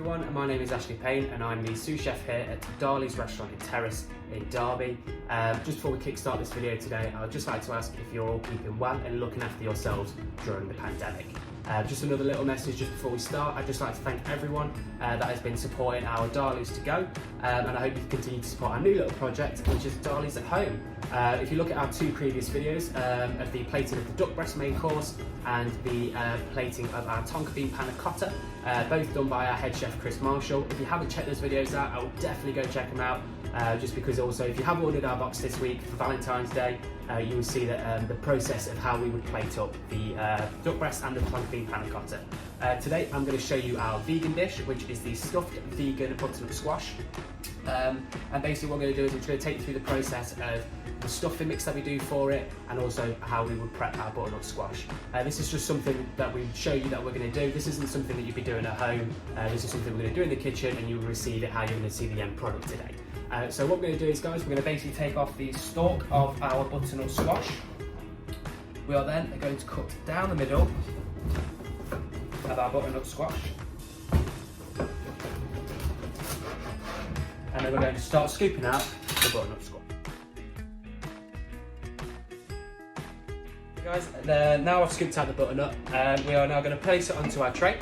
everyone, my name is Ashley Payne and I'm the sous chef here at Darleys restaurant in Terrace in Derby. Just before we kickstart this video today, I'd just like to ask if you're all keeping well and looking after yourselves during the pandemic. Just another little message just before we start. I'd just like to thank everyone that has been supporting our Darleys to go, and I hope you continue to support our new little project, which is Darleys at Home. If you look at our two previous videos of the plating of the duck breast main course and the plating of our tonka bean panna cotta, both done by our head chef Chris Marshall. If you haven't checked those videos out, I would definitely go check them out. Just because also, if you have ordered our box this week for Valentine's Day, you will see that the process of how we would plate up the duck breast and the tonka bean panna cotta. Today I'm going to show you our vegan dish, which is the stuffed vegan butternut squash. And basically what we're going to do is we're going to take you through the process of the stuffing mix that we do for it, and also how we would prep our butternut squash. This is just something that we show you that we're going to do. This isn't something that you'd be doing at home. This is something we're going to do in the kitchen, and you will receive it how you're going to see the end product today. So what we're going to do is, guys, we're going to basically take off the stalk of our butternut squash. We are then going to cut down the middle of our butternut squash. And then we're going to start scooping out the butternut squash. Guys, now I've scooped out the butternut, we are now going to place it onto our tray.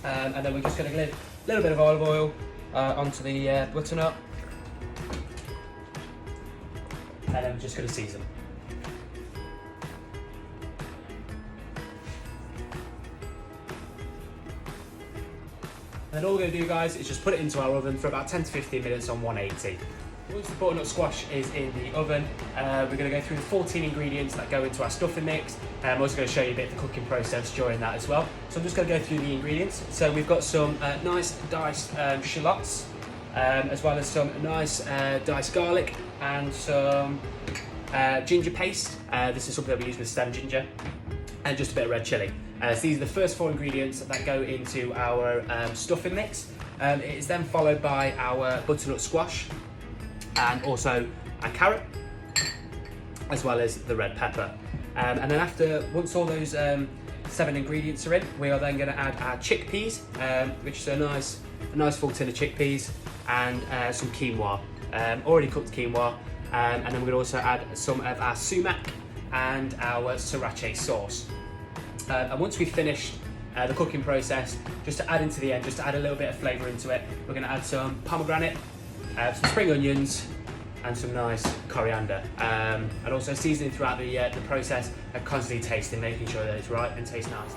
And then we're just going to get a little bit of olive oil onto the butternut. And then we're just going to season. And then all we're going to do, guys, is just put it into our oven for about 10 to 15 minutes on 180. Once the butternut squash is in the oven, we're going to go through the 14 ingredients that go into our stuffing mix. I'm also going to show you a bit of the cooking process during that as well. So I'm just going to go through the ingredients. So we've got some nice diced shallots, as well as some nice diced garlic and some ginger paste. This is something that we use with stem ginger, and just a bit of red chilli. So these are the first four ingredients that go into our stuffing mix. It is then followed by our butternut squash, and also a carrot, as well as the red pepper. And then once all those 7 ingredients are in, we are then going to add our chickpeas, which is a nice full tin of chickpeas, and some quinoa, already cooked quinoa, and then we're going to also add some of our sumac and our sriracha sauce. And once we've finished the cooking process, just to add into the end, just to add a little bit of flavour into it, we're going to add some pomegranate, some spring onions, and some nice coriander, and also seasoning throughout the process, and constantly tasting, making sure that it's right and tastes nice.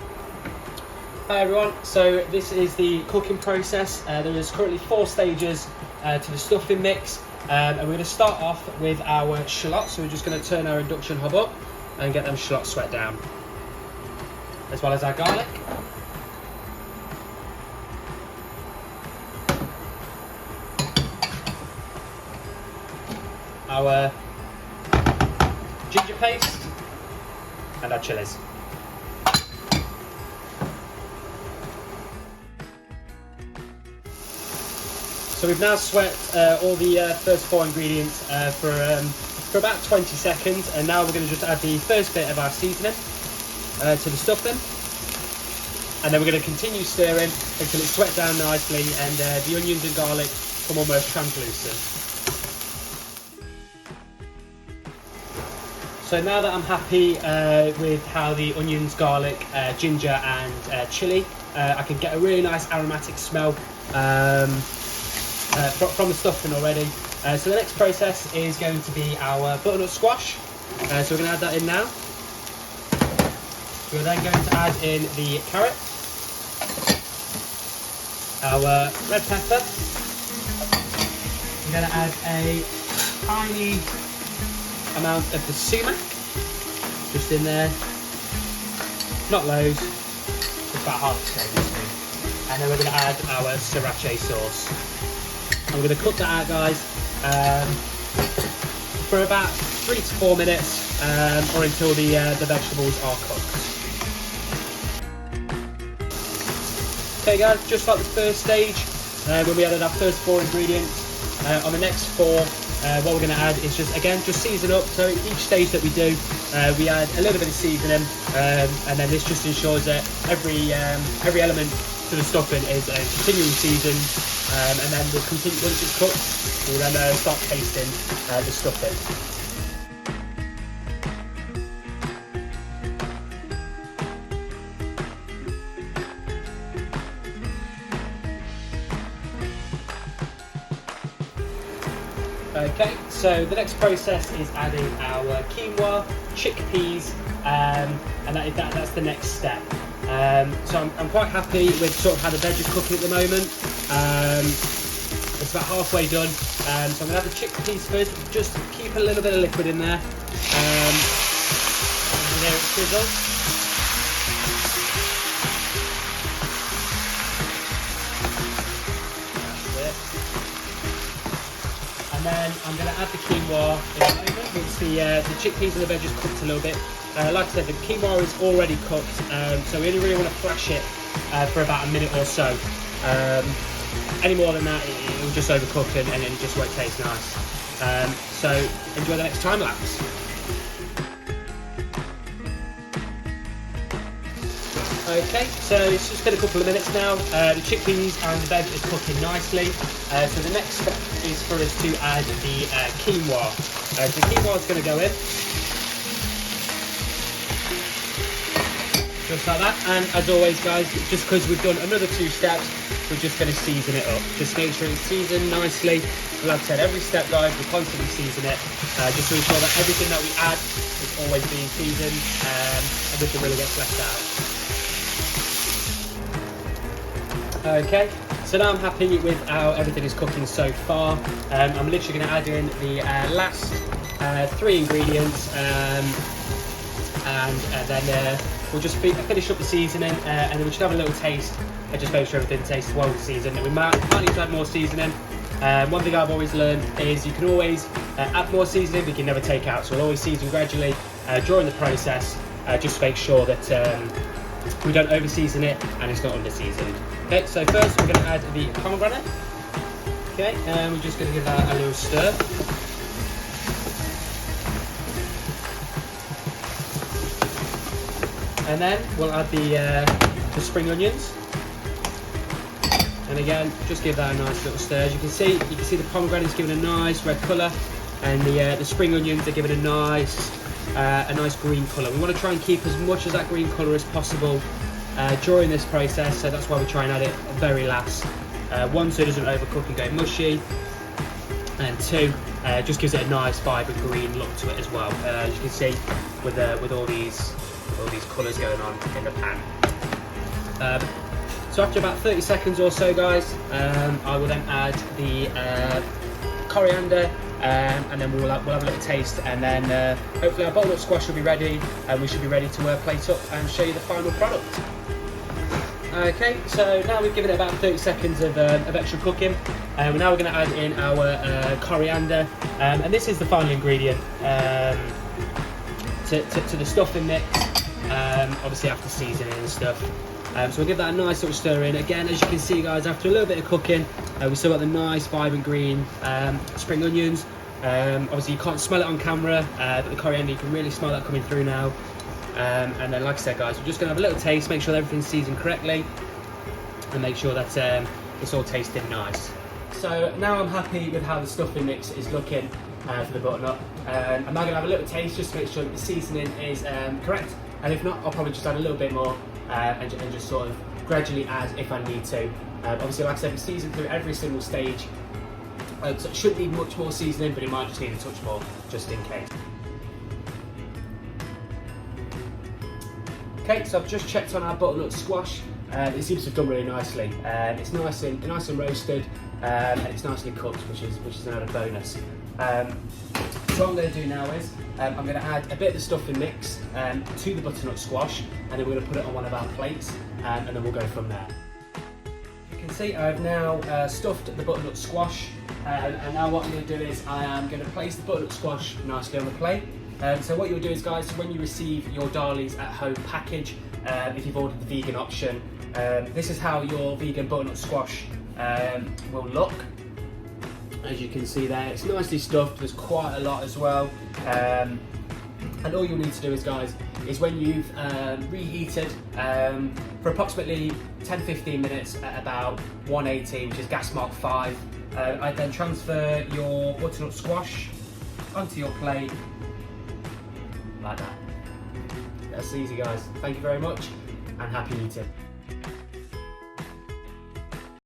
Hi everyone, so this is the cooking process. There is currently 4 stages to the stuffing mix, and we're going to start off with our shallots. So we're just going to turn our induction hob up and get them shallots sweat down, as well as our garlic. Our ginger paste and our chilies. So we've now sweat all the first 4 ingredients for about 20 seconds, and now we're going to just add the first bit of our seasoning to the stuffing, and then we're going to continue stirring until it's sweat down nicely and the onions and garlic come almost translucent. So now that I'm happy with how the onions, garlic, ginger and chilli, I can get a really nice aromatic smell from the stuffing already. So the next process is going to be our butternut squash. So we're going to add that in now. We're then going to add in the carrot, our red pepper. We're going to add a tiny amount of the sumac, just in there, not loads, just about half a tablespoon. And then we're going to add our sriracha sauce. And we're going to cook that out, guys, for about 3 to 4 minutes, or until the vegetables are cooked. Okay guys, just like the first stage, when we added our first 4 ingredients, on the next 4, what we're going to add is just season up. So each stage that we do, we add a little bit of seasoning, and then this just ensures that every element to the stuffing is continuing seasoned, and then we'll continue, once it's cooked, we'll then start tasting the stuffing. Okay, so the next process is adding our quinoa, chickpeas, and that's the next step. So I'm quite happy with sort of how the veg is cooking at the moment. It's about halfway done. So I'm going to add the chickpeas first, just keep a little bit of liquid in there. And there it sizzles. Then I'm going to add the quinoa in a moment once the chickpeas and the veg is cooked a little bit. Like I said, the quinoa is already cooked, so we only really want to flash it for about a minute or so. Any more than that, it will just overcook and it just won't taste nice. So enjoy the next time lapse. Okay, so it's just been a couple of minutes now. The chickpeas and the veg is cooking nicely. So the next step is for us to add the quinoa. So the quinoa is going to go in. Just like that. And as always guys, just because we've done another 2 steps, we're just going to season it up. Just make sure it's seasoned nicely. Like I said, every step guys, we constantly season it. Just to ensure that everything that we add is always being seasoned and everything really gets left out. Okay, so now I'm happy with how everything is cooking so far. I'm literally going to add in the last 3 ingredients, and then we'll just finish up the seasoning, and then we'll just have a little taste and just make sure everything tastes well seasoned. We might need to add more seasoning. One thing I've always learned is you can always add more seasoning, but you can never take out. So we'll always season gradually during the process, just to make sure that we don't over season it and it's not under seasoned. Okay, so first we're going to add the pomegranate. Okay, and we're just going to give that a little stir. And then we'll add the spring onions. And again, just give that a nice little stir. As you can see the pomegranate's giving a nice red colour, and the spring onions are giving a nice green colour. We want to try and keep as much of that green colour as possible during this process, so that's why we try and add it at the very last. 1, so it doesn't overcook and go mushy, and 2, just gives it a nice vibrant green look to it as well. As you can see with all these colours going on in the pan. So after about 30 seconds or so guys, I will then add the coriander, and then we'll have a little taste, and then hopefully our butternut squash will be ready, and we should be ready to plate up and show you the final product. Okay, so now we've given it about 30 seconds of extra cooking, and now we're going to add in our coriander, and this is the final ingredient to the stuffing mix, obviously after seasoning and stuff. So we'll give that a nice little stir in. Again, as you can see guys, after a little bit of cooking, we still got the nice vibrant green spring onions. Obviously you can't smell it on camera, but the coriander, you can really smell that coming through now. And then like I said guys, we're just going to have a little taste, make sure that everything's seasoned correctly, and make sure that it's all tasting nice. So now I'm happy with how the stuffing mix is looking for the butternut. I'm now going to have a little taste just to make sure that the seasoning is correct, and if not, I'll probably just add a little bit more and just sort of gradually add if I need to. Obviously, like I said, we season through every single stage, so it shouldn't need much more seasoning, but it might just need a touch more, just in case. Okay, so I've just checked on our butternut squash. It seems to have done really nicely. It's nice and roasted, and it's nicely cooked, which is another bonus. So what I'm going to do now is I'm going to add a bit of the stuffing mix to the butternut squash, and then we're going to put it on one of our plates, and then we'll go from there. You can see I've now stuffed the butternut squash, and now what I'm going to do is I am going to place the butternut squash nicely on the plate. So what you'll do is guys, when you receive your Darleys at home package, if you've ordered the vegan option, this is how your vegan butternut squash will look. As you can see there, it's nicely stuffed, there's quite a lot as well. And all you'll need to do is guys, is when you've reheated for approximately 10-15 minutes at about 180, which is gas mark 5. I then transfer your butternut squash onto your plate like that. That's easy, guys. Thank you very much and happy eating.